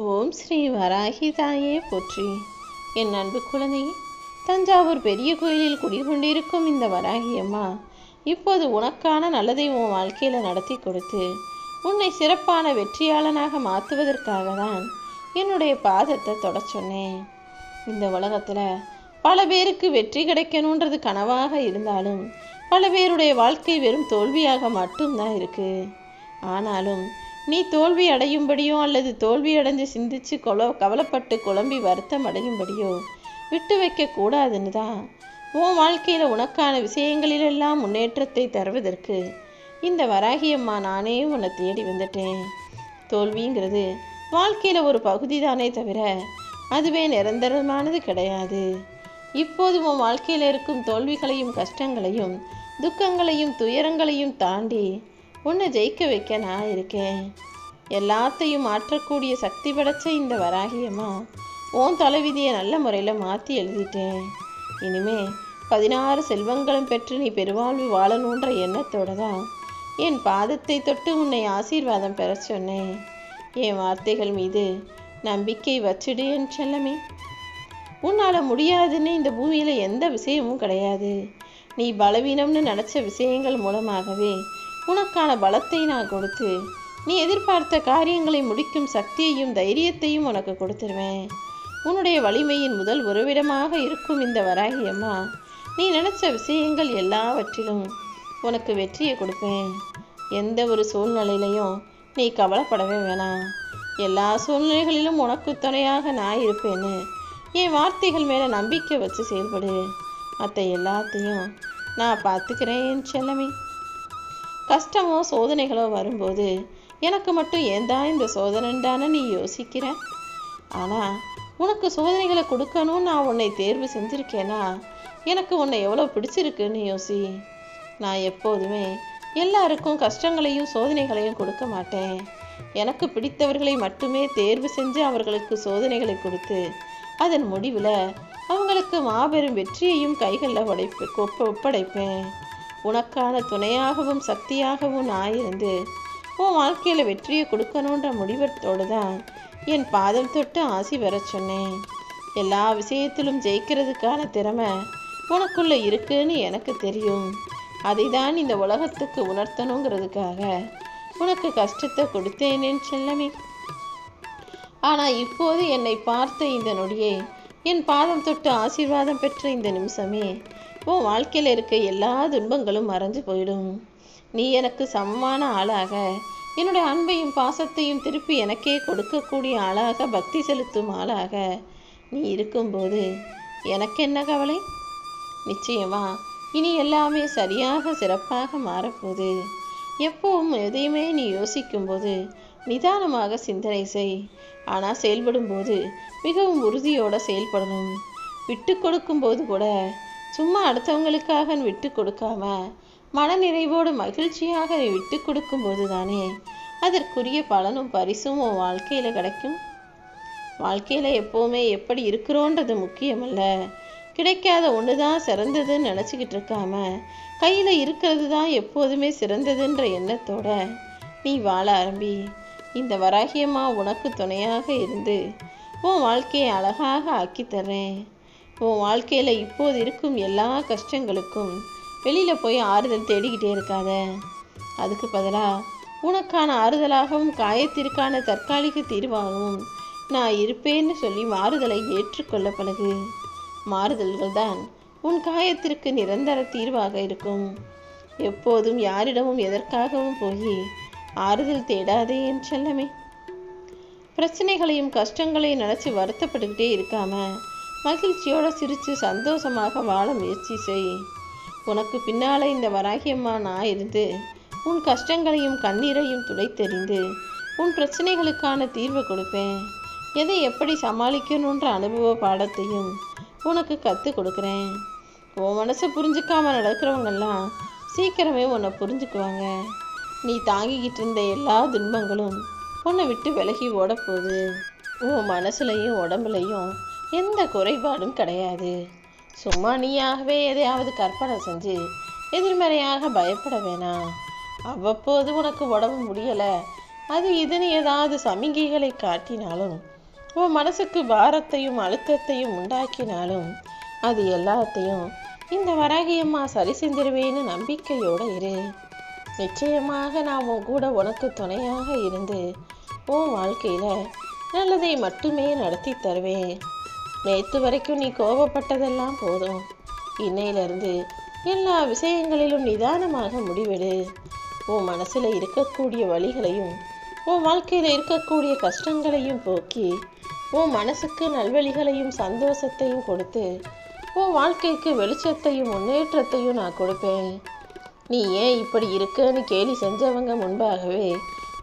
ஓம் ஸ்ரீ வராகி தாயே போற்றி. என் அன்பு குழந்தையே, தஞ்சாவூர் பெரிய கோயிலில் குடிகொண்டிருக்கும் இந்த வராகி அம்மா இப்போது உனக்கான நல்லதை உன் வாழ்க்கையில் நடத்தி கொடுத்து உன்னை சிறப்பான வெற்றியாளனாக மாற்றுவதற்காக தான் என்னுடைய பாதத்தை தொட சொன்னேன். இந்த உலகத்தில் பல பேருக்கு வெற்றி கிடைக்கணுன்றது கனவாக இருந்தாலும் பல பேருடைய வாழ்க்கை வெறும் தோல்வியாக மட்டும்தான் இருக்குது. ஆனாலும் நீ தோல்வி அடையும்படியோ அல்லது தோல்வி அடைஞ்சு சிந்திச்சு கவலைப்பட்டு குழம்பி வருத்தம் அடையும்படியோ விட்டு வைக்கக்கூடாதுன்னு தான் உன் வாழ்க்கையில் உனக்கான விஷயங்களிலெல்லாம் முன்னேற்றத்தை தருவதற்கு இந்த வராகியம்மா நானே உன்னை தேடி வந்துட்டேன். தோல்விங்கிறது வாழ்க்கையில் ஒரு பகுதி தானே தவிர அதுவே நிரந்தரமானது கிடையாது. இப்போது உன் வாழ்க்கையில் இருக்கும் தோல்விகளையும் கஷ்டங்களையும் துக்கங்களையும் துயரங்களையும் தாண்டி உன்னை ஜெயிக்க வைக்க நான் இருக்கேன். எல்லாத்தையும் மாற்றக்கூடிய சக்தி படைச்ச இந்த வராகியம்மா உன் தலைவிதியை நல்ல முறையில் மாற்றி எழுதிட்டேன். இனிமே 16 செல்வங்களும் பெற்று நீ பெருவாழ்வு வாழணுன்ற எண்ணத்தோடு தான் என் பாதத்தை தொட்டு உன்னை ஆசீர்வாதம் பெற சொன்னேன். என் வார்த்தைகள் மீது நம்பிக்கை வச்சிடு என் செல்லமே. உன்னால் முடியாதுன்னு இந்த பூமியில் எந்த விஷயமும் கிடையாது. நீ பலவீனம்னு நினச்ச விஷயங்கள் மூலமாகவே உனக்கான பலத்தை நான் கொடுத்து நீ எதிர்பார்த்த காரியங்களை முடிக்கும் சக்தியையும் தைரியத்தையும் உனக்கு கொடுத்துருவேன். உன்னுடைய வலிமையின் முதல் உறவிடமாக இருக்கும் இந்த வராகியம்மா நீ நினச்ச விஷயங்கள் எல்லாவற்றிலும் உனக்கு வெற்றியை கொடுப்பேன். எந்த ஒரு சூழ்நிலையிலையும் நீ கவலைப்படவே வேணாம். எல்லா சூழ்நிலைகளிலும் உனக்கு துணையாக நான் இருப்பேன்னு என் வார்த்தைகள் மேலே நம்பிக்கை வச்சு செயல்படு. மற்ற எல்லாத்தையும் நான் பார்த்துக்கிறேன் என் செல்லமே. கஷ்டமோ சோதனைகளோ வரும்போது எனக்கு மட்டும் ஏன்தான் இந்த சோதனைண்டான நீ யோசிக்கிற? ஆனால் உனக்கு சோதனைகளை கொடுக்கணும்னு நான் உன்னை தேர்வு செஞ்சுருக்கேனா எனக்கு உன்னை எவ்வளோ பிடிச்சிருக்குன்னு யோசி. நான் எப்போதுமே எல்லாருக்கும் கஷ்டங்களையும் சோதனைகளையும் கொடுக்க மாட்டேன். எனக்கு பிடித்தவர்களை மட்டுமே தேர்வு செஞ்சு அவர்களுக்கு சோதனைகளை கொடுத்து அதன் முடிவில் அவங்களுக்கு மாபெரும் வெற்றியையும் கைகளில் ஒப்படைப்பேன். உனக்கான துணையாகவும் சக்தியாகவும் நான் இருந்து உன் வாழ்க்கையில் வெற்றியை கொடுக்கணுன்ற முடிவத்தோடு தான் என் பாதம் தொட்டு ஆசி வர சொன்னேன். எல்லா விஷயத்திலும் ஜெயிக்கிறதுக்கான திறமை உனக்குள்ளே இருக்குன்னு எனக்கு தெரியும். அதை தான் இந்த உலகத்துக்கு உணர்த்தணுங்கிறதுக்காக உனக்கு கஷ்டத்தை கொடுத்தேனேன்னு செல்லமே. ஆனால் இப்போது என்னை பார்த்த இந்த நொடியே, என் பாதம் தொட்டு ஆசீர்வாதம் பெற்ற இந்த நிமிஷமே உன் வாழ்க்கையில் இருக்க எல்லா துன்பங்களும் மறைஞ்சு போயிடும். நீ எனக்கு சமமான ஆளாக என்னுடைய அன்பையும் பாசத்தையும் திருப்பி எனக்கே கொடுக்கக்கூடிய ஆளாக பக்தி செலுத்தும் ஆளாக நீ இருக்கும்போது எனக்கு என்ன கவலை? நிச்சயமா இனி எல்லாமே சரியாக சிறப்பாக மாறப்போகுது. எப்பவும் எதையுமே நீ யோசிக்கும்போது நிதானமாக சிந்தனை செய். ஆனால் செயல்படும்போது மிகவும் உறுதியோடு செயல்படணும். விட்டு கொடுக்கும்போது கூட சும்மா அடுத்தவங்களுக்காக விட்டு கொடுக்காம மனநிறைவோடு மகிழ்ச்சியாக விட்டு கொடுக்கும்போது தானே அதற்குரிய பலனும் பரிசும் உன் வாழ்க்கையில் கிடைக்கும். வாழ்க்கையில் எப்போவுமே எப்படி இருக்கிறோன்றது முக்கியமல்ல. கிடைக்காத ஒன்று தான் சிறந்ததுன்னு நினச்சிக்கிட்டு இருக்காம கையில் இருக்கிறது தான் எப்போதுமே சிறந்ததுன்ற எண்ணத்தோட நீ வாழ ஆரம்பி. இந்த வராகியம்மா உனக்கு துணையாக இருந்து உன் வாழ்க்கையை அழகாக ஆக்கி தர்றேன். உன் வாழ்க்கையில் இப்போது இருக்கும் எல்லா கஷ்டங்களுக்கும் வெளியில் போய் ஆறுதல் தேடிக்கிட்டே இருக்காத. அதுக்கு பதிலாக உனக்கான ஆறுதலாகவும் காயத்திற்கான தற்காலிக தீர்வாகவும் நான் இருப்பேன்னு சொல்லி மாறுதலை ஏற்றுக்கொள்ள பழகு. மாறுதல்கள் தான் உன் காயத்திற்கு நிரந்தர தீர்வாக இருக்கும். எப்போதும் யாரிடமும் எதற்காகவும் போய் ஆறுதல் தேடாதே என் செல்லமே. பிரச்சனைகளையும் கஷ்டங்களையும் நினச்சி வருத்தப்பட்டுக்கிட்டே இருக்காம மகிழ்ச்சியோடு சிரித்து சந்தோஷமாக வாழ முயற்சி செய். உனக்கு பின்னால் இந்த வராகியம்மா நான் இருந்து உன் கஷ்டங்களையும் கண்ணீரையும் துடைத்தெறிந்து உன் பிரச்சனைகளுக்கான தீர்வு கொடுப்பேன். எதை எப்படி சமாளிக்கணுன்ற அனுபவ பாடத்தையும் உனக்கு கற்றுக் கொடுக்குறேன். உன் மனசை புரிஞ்சுக்காம நடக்கிறவங்கெல்லாம் சீக்கிரமே உன்னை புரிஞ்சுக்குவாங்க. நீ தாங்கிக்கிட்டு இருந்த எல்லா துன்பங்களும் உன்னை விட்டு விலகி ஓடப்போகுது. உன் மனசுலையும் உடம்புலையும் எந்த குறைபாடும் கிடையாது. சும்மா நீயாகவே எதையாவது கற்பனை செஞ்சு எதிர்மறையாக பயப்பட வேணாம். அவ்வப்போது உனக்கு உடம்பு முடியலை அது இதுன்னு ஏதாவது சமிகைகளை காட்டினாலும், உன் மனசுக்கு பாரத்தையும் அழுத்தத்தையும் உண்டாக்கினாலும், அது எல்லாத்தையும் இந்த வராகியம்மா சரி செஞ்சிருவேன்னு நம்பிக்கையோடு இரு. நிச்சயமாக நான் உன் கூட உனக்கு துணையாக இருந்து உன் வாழ்க்கையில் நல்லதை மட்டுமே நடத்தி தருவேன். நேற்று வரைக்கும் நீ கோபப்பட்டதெல்லாம் போதும். இன்னையிலிருந்து எல்லா விஷயங்களிலும் நிதானமாக முடிவெடு. உன் மனசில் இருக்கக்கூடிய வழிகளையும் உன் வாழ்க்கையில் இருக்கக்கூடிய கஷ்டங்களையும் போக்கி உன் மனசுக்கு நல்வழிகளையும் சந்தோஷத்தையும் கொடுத்து உன் வாழ்க்கைக்கு வெளிச்சத்தையும் முன்னேற்றத்தையும் நான் கொடுப்பேன். நீ ஏன் இப்படி இருக்கன்னு கேலி செஞ்சவங்க முன்பாகவே,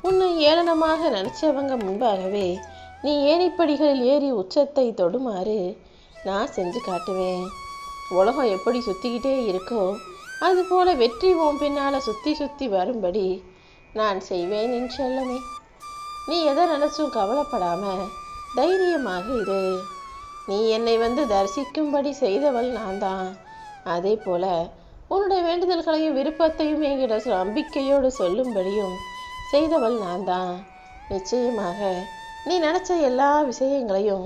உன்னை ஏளனமாக நினச்சவங்க முன்பாகவே நீ ஏணிப்படிகளில் ஏறி உச்சத்தை தொடுமாறு நான் செஞ்சு காட்டுவேன். உலகம் எப்படி சுற்றிக்கிட்டே இருக்கோ அதுபோல வெற்றி உன் பின்னால் சுற்றி சுற்றி வரும்படி நான் செய்வேன் என் செல்லமே. நீ எதை நினச்சும் கவலைப்படாமல் தைரியமாக இரு. நீ என்னை வந்து தரிசிக்கும்படி செய்தவள் நான் தான். அதே போல் உன்னுடைய வேண்டுதல்களையும் விருப்பத்தையும் என்கிட்ட நம்பிக்கையோடு சொல்லும்படியும் செய்தவள் நான் தான். நிச்சயமாக நீ நினச்ச எல்லா விஷயங்களையும்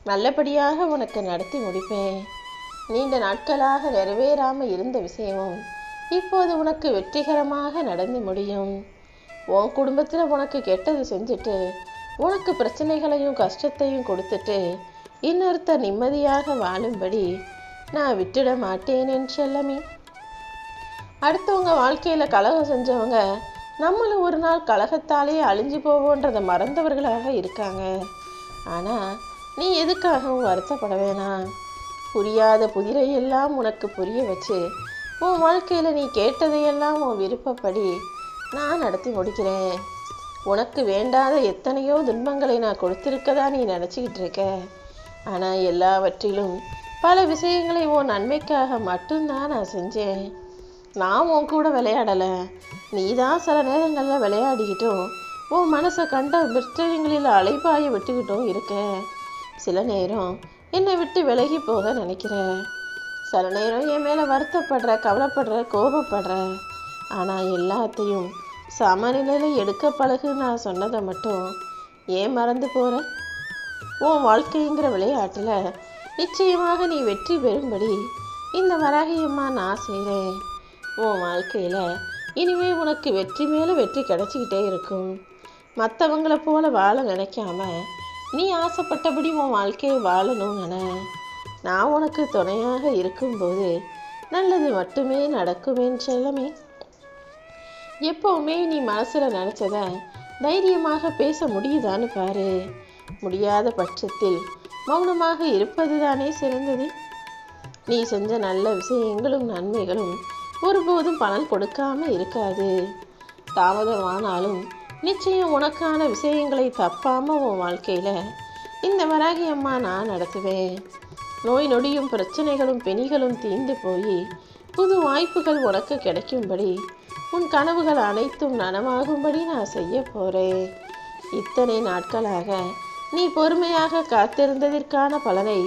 நல்லபடியாக உனக்கு நடத்தி முடிப்பேன். நீண்ட நாட்களாக நிறைவேறாமல் இருந்த விஷயமும் இப்போது உனக்கு வெற்றிகரமாக நடந்து முடியும். உன் குடும்பத்தில் உனக்கு கெட்டது செஞ்சுட்டு உனக்கு பிரச்சனைகளையும் கஷ்டத்தையும் கொடுத்துட்டு இன்னொருத்தர் நிம்மதியாக வாழும்படி நான் விட்டுட மாட்டேன் என் செல்லமே. அடுத்தவங்க வாழ்க்கையில் கலகம் செஞ்சவங்க நம்மளும் ஒரு நாள் கலகத்தாலேயே அழிஞ்சு போவோன்றதை மறந்தவர்களாக இருக்காங்க. ஆனால் நீ எதுக்காகவும் வருத்தப்பட வேணாம். புரியாத புதிரையெல்லாம் உனக்கு புரிய வச்சு உன் வாழ்க்கையில் நீ கேட்டதையெல்லாம் உன் விருப்பப்படி நான் நடத்தி முடிக்கிறேன். உனக்கு வேண்டாத எத்தனையோ துன்பங்களை நான் கொடுத்துருக்கதா நீ நினச்சிக்கிட்டு இருக்க. ஆனால் எல்லாவற்றிலும் பல விஷயங்களை உன் நன்மைக்காக மட்டும்தான் நான் செஞ்சேன். நான் உன் கூட விளையாடலை, நீ தான் சில நேரங்களில் விளையாடிக்கிட்டும் உன் மனசை கண்ட பிரச்சனைகளில் அலைப்பாய விட்டுக்கிட்டும் இருக்க. சில நேரம் என்னை விட்டு விலகி போக நினைக்கிற, சில நேரம் என் மேலே வருத்தப்படுற, கவலைப்படுற, கோபப்படுற. ஆனால் எல்லாத்தையும் சமநிலையில் எடுக்க பழகு நான் சொன்னதை மட்டும் ஏன் மறந்து போகிற? உன் வாழ்க்கைங்கிற விளையாட்டில் நிச்சயமாக நீ வெற்றி பெறும்படி இந்த வராகியம்மா நான் செய்கிறேன். உன் வாழ்க்கையில் இனிமேல் உனக்கு வெற்றி மேலே வெற்றி கிடைச்சிக்கிட்டே இருக்கும். மற்றவங்கள போல வாழ நினைக்காம நீ ஆசைப்பட்டபடி உன் வாழ்க்கையை வாழணும்னு நான் உனக்கு துணையாக இருக்கும்போது நல்லது மட்டுமே நடக்குமேன்னு செல்லமே. எப்போவுமே நீ மனசில் நினச்சத தைரியமாக பேச முடியுதான்னு பாரு. முடியாத பட்சத்தில் மௌனமாக இருப்பது தானே சிறந்தது. நீ செஞ்ச நல்ல விஷயங்களும் நன்மைகளும் ஒருபோதும் பலன் கொடுக்காம இருக்காது. தாமதமானாலும் நிச்சயம் உனக்கான விஷயங்களை தப்பாமல் உன் வாழ்க்கையில் இந்த வராகியம்மா நான் நடத்துவேன். நோய் நொடியும் பிரச்சனைகளும் பெணிகளும் தீர்ந்து போய் புது வாய்ப்புகள் உனக்கு கிடைக்கும்படி உன் கனவுகள் அனைத்தும் நனவாகும்படி நான் செய்ய போகிறேன். இத்தனை நாட்களாக நீ பொறுமையாக காத்திருந்ததற்கான பலனை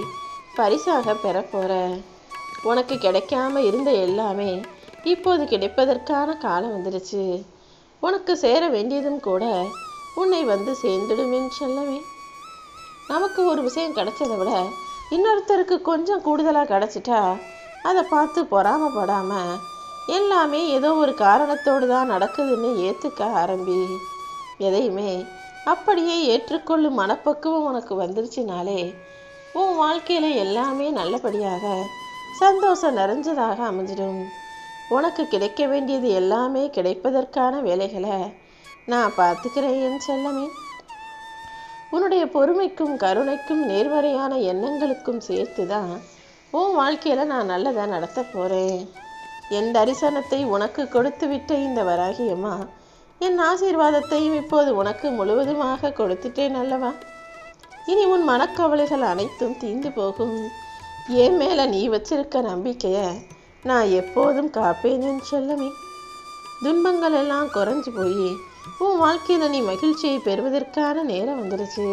பரிசாக பெறப்போகிற. உனக்கு கிடைக்காம இருந்த எல்லாமே இப்போது கிடைப்பதற்கான காலம் வந்துடுச்சு. உனக்கு சேர வேண்டியதும் கூட உன்னை வந்து சேர்ந்துடுவேன் செல்லவே. நமக்கு ஒரு விஷயம் கிடைச்சதை விட இன்னொருத்தருக்கு கொஞ்சம் கூடுதலாக கிடச்சிட்டா அதை பார்த்து பொறாமப்படாமல் எல்லாமே ஏதோ ஒரு காரணத்தோடு தான் நடக்குதுன்னு ஏற்றுக்க ஆரம்பி. எதையுமே அப்படியே ஏற்றுக்கொள்ளும் மனப்பக்குவம் உனக்கு வந்துருச்சுனாலே உன் வாழ்க்கையில் எல்லாமே நல்லபடியாக சந்தோஷம் நிறைஞ்சதாக அமைஞ்சிடும். உனக்கு கிடைக்க வேண்டியது எல்லாமே கிடைப்பதற்கான வேலைகளை நான் பார்த்துக்கிறேன் என் செல்லமே. உன்னுடைய பொறுமைக்கும் கருணைக்கும் நேர்மறையான எண்ணங்களுக்கும் சேர்த்து தான் உன் வாழ்க்கையில் நான் நல்லதாக நடத்த போகிறேன். என் தரிசனத்தை உனக்கு கொடுத்து விட்ட இந்த வராகியம்மா என் ஆசீர்வாதத்தையும் இப்போது உனக்கு முழுவதுமாக கொடுத்துட்டேன் அல்லவா. இனி உன் மனக்கவலைகள் அனைத்தும் தீர்ந்து போகும். என் மேலே நீ வச்சிருக்க நம்பிக்கையை நான் எப்போதும் காப்பேன் என் செல்லமே. துன்பங்கள் எல்லாம் குறைஞ்சி போய் உன் வாழ்க்கையில் நீ மகிழ்ச்சியை பெறுவதற்கான நேரம் வந்துடுச்சு.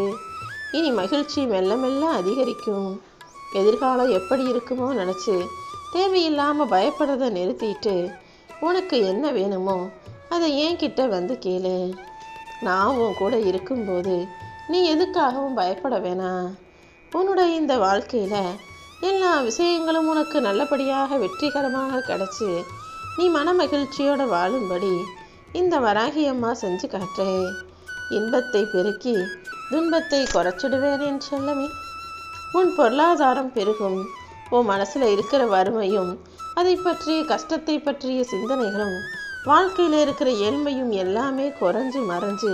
இனி மகிழ்ச்சி மெல்ல மெல்ல அதிகரிக்கும். எதிர்காலம் எப்படி இருக்குமோ நினச்சி தேவையில்லாமல் பயப்படுறதை நிறுத்திட்டு உனக்கு என்ன வேணுமோ அதை என்கிட்ட வந்து கேளு. நான் உன் கூட இருக்கும்போது நீ எதுக்காகவும் பயப்பட வேணாம். உன்னுடைய இந்த வாழ்க்கையில் எல்லா விஷயங்களும் உனக்கு நல்லபடியாக வெற்றிகரமாக கிடச்சி நீ மன மகிழ்ச்சியோடு வாழும்படி இந்த வராகி அம்மா செஞ்சு காட்டுறேன். இன்பத்தை பெருக்கி துன்பத்தை குறைச்சிடுவேன் என் செல்லமே. உன் பொருளாதாரம் பெருகும். உன் மனசில் இருக்கிற வறுமையும் அதை பற்றிய கஷ்டத்தை பற்றிய சிந்தனைகளும் வாழ்க்கையில் இருக்கிற ஏழ்மையும் எல்லாமே குறைஞ்சு மறைஞ்சு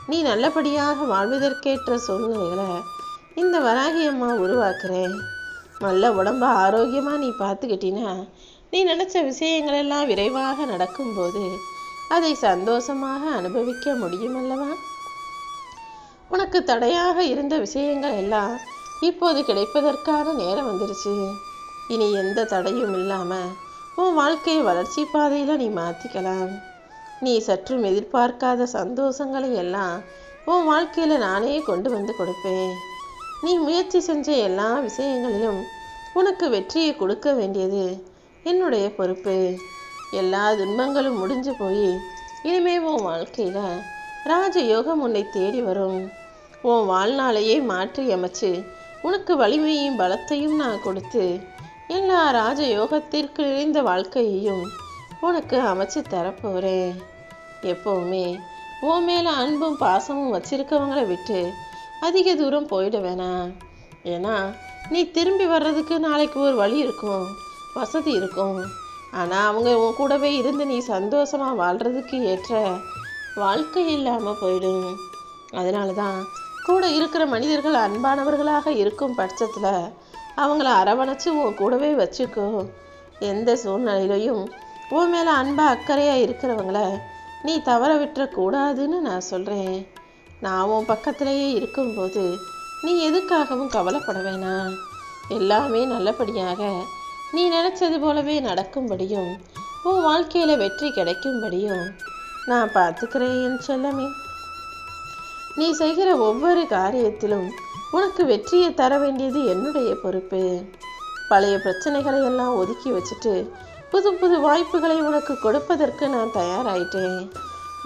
நீ நல்லபடியாக வாழ்வதற்கேற்ற சூழ்நிலைகளை இந்த வராகி அம்மா உருவாக்குறேன். நல்ல உடம்ப ஆரோக்கியமாக நீ பார்த்துக்கிட்டினா நீ நினச்ச விஷயங்களெல்லாம் விரைவாக நடக்கும்போது அதை சந்தோஷமாக அனுபவிக்க முடியும் அல்லவா? உனக்கு தடையாக இருந்த விஷயங்கள் எல்லாம் இப்போது கிடைப்பதற்கான நேரம் வந்துருச்சு. இனி எந்த தடையும் இல்லாமல் உன் வாழ்க்கையை வளர்ச்சி பாதையில் நீ மாற்றிக்கலாம். நீ சற்றும் எதிர்பார்க்காத சந்தோஷங்களை எல்லாம் உன் வாழ்க்கையில் நானே கொண்டு வந்து கொடுப்பேன். நீ முயற்சி செஞ்ச எல்லா விஷயங்களிலும் உனக்கு வெற்றியை கொடுக்க வேண்டியது என்னுடைய பொறுப்பு. எல்லா துன்பங்களும் முடிஞ்சு போய் இனிமே உன் வாழ்க்கையில் ராஜயோகம் உன்னை தேடி வரும். உன் வாழ்நாளையே மாற்றி அமைச்சு உனக்கு வலிமையும் பலத்தையும் நான் கொடுத்து எல்லா ராஜயோகத்திற்கு நிறைந்த வாழ்க்கையையும் உனக்கு அமைச்சு தரப்போகிறேன். எப்போவுமே உன் மேலே அன்பும் பாசமும் வச்சிருக்கவங்களை விட்டு அதிக தூரம் போயிட வேணாம். ஏன்னா நீ திரும்பி வர்றதுக்கு நாளைக்கு ஒரு வழி இருக்கும், வசதி இருக்கும். ஆனால் அவங்க உன் கூடவே இருந்து நீ சந்தோஷமாக வாழ்கிறதுக்கு ஏற்ற வாழ்க்கை இல்லாமல் போயிடும். அதனால தான் கூட இருக்கிற மனிதர்கள் அன்பானவர்களாக இருக்கும் பட்சத்தில் அவங்கள அரவணைச்சு உன் கூடவே வச்சுக்கோ. எந்த சூழ்நிலையிலையும் உன் மேலே அன்பாக அக்கறையாக இருக்கிறவங்கள நீ தவற விட்டுறக்கூடாதுன்னு நான் சொல்கிறேன். நான் உன் பக்கத்திலேயே இருக்கும்போது நீ எதுக்காகவும் கவலைப்பட வேணாம். எல்லாமே நல்லபடியாக நீ நினச்சது போலவே நடக்கும்படியும் உன் வாழ்க்கையில் வெற்றி கிடைக்கும்படியும் நான் பார்த்துக்கிறேன் என் செல்லமே. நீ செய்கிற ஒவ்வொரு காரியத்திலும் உனக்கு வெற்றியை தர வேண்டியது என்னுடைய பொறுப்பு. பழைய பிரச்சனைகளை எல்லாம் ஒதுக்கி வச்சுட்டு புது புது வாய்ப்புகளை உனக்கு கொடுப்பதற்கு நான் தயாராயிட்டேன்.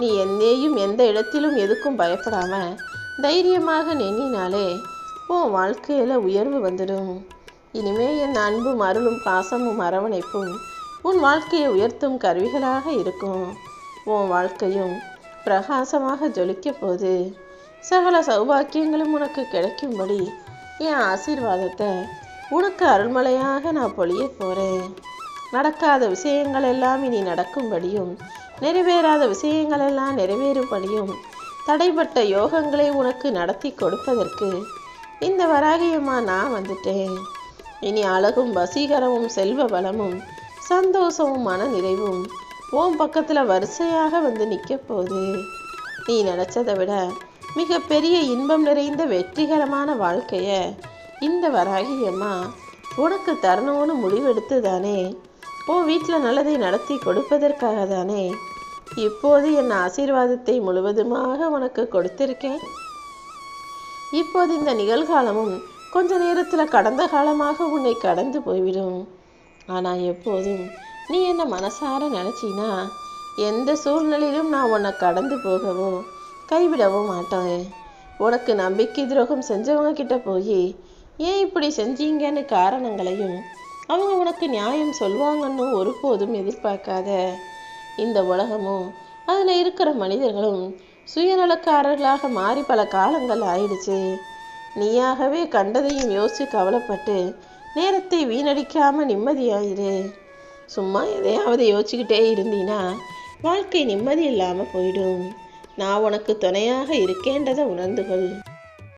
நீ எந்நேயும் எந்த இடத்திலும் எதுக்கும் பயப்படாமல் தைரியமாக நின்னினாலே உன் வாழ்க்கையில் உயர்வு வந்துடும். இனிமே என் அன்பும் அருளும் பாசமும் அரவணைப்பும் உன் வாழ்க்கையை உயர்த்தும் கருவிகளாக இருக்கும். உன் வாழ்க்கையும் பிரகாசமாக ஜொலிக்க போது சகல சௌபாக்கியங்களும் உனக்கு கிடைக்கும்படி என் ஆசீர்வாதத்தை உனக்கு அருள்மலையாக நான் பொழிய போகிறேன். நடக்காத விஷயங்கள் எல்லாம் இனி நடக்கும்படியும் நிறைவேறாத விஷயங்கள் எல்லாம் நிறைவேறும்படியும் தடைப்பட்ட யோகங்களை உனக்கு நடத்தி கொடுப்பதற்கு இந்த வராகியம்மா நான் வந்துட்டேன். இனி அழகும் வசீகரமும் செல்வ வளமும் சந்தோஷமும் மன நிறைவும் உன் பக்கத்தில் வரிசையாக வந்து நிற்க போகுது. நீ நினச்சதை விட மிக பெரிய இன்பம் நிறைந்த வெற்றிகரமான வாழ்க்கையை இந்த வராகியம்மா உனக்கு தரணும்னு முடிவெடுத்து தானே உன் வீட்டில் நல்லதை நடத்தி கொடுப்பதற்காக தானே இப்போது என் ஆசீர்வாதத்தை முழுவதுமாக உனக்கு கொடுத்திருக்கேன். இப்போது இந்த நிகழ்காலமும் கொஞ்ச நேரத்தில் கடந்த காலமாக உன்னை கடந்து போய்விடும். ஆனால் எப்போதும் நீ என்ன மனசார நினச்சினா எந்த சூழ்நிலையிலும் நான் உன்னை கடந்து போகவோ கைவிடவோ மாட்டேன். உனக்கு நம்பிக்கை துரோகம் செஞ்சவங்க கிட்ட போய் ஏன் இப்படி செஞ்சீங்கன்னு காரணங்களையும் அவங்க உனக்கு நியாயம் சொல்லுவாங்கன்னு ஒருபோதும் எதிர்பார்க்காத. இந்த உலகமும் அதில் இருக்கிற மனிதர்களும் சுயநலக்காரர்களாக மாறி பல காலங்கள் ஆயிடுச்சு. நீயாகவே கண்டதையும் யோசித்து கவலைப்பட்டு நேரத்தை வீணடிக்காமல் நிம்மதியாயிரு. சும்மா எதையாவது யோசிச்சுக்கிட்டே இருந்தீன்னா வாழ்க்கை நிம்மதி இல்லாமல் போயிடும். நான் உனக்கு துணையாக இருக்கேன்றதை உணர்ந்து கொள்.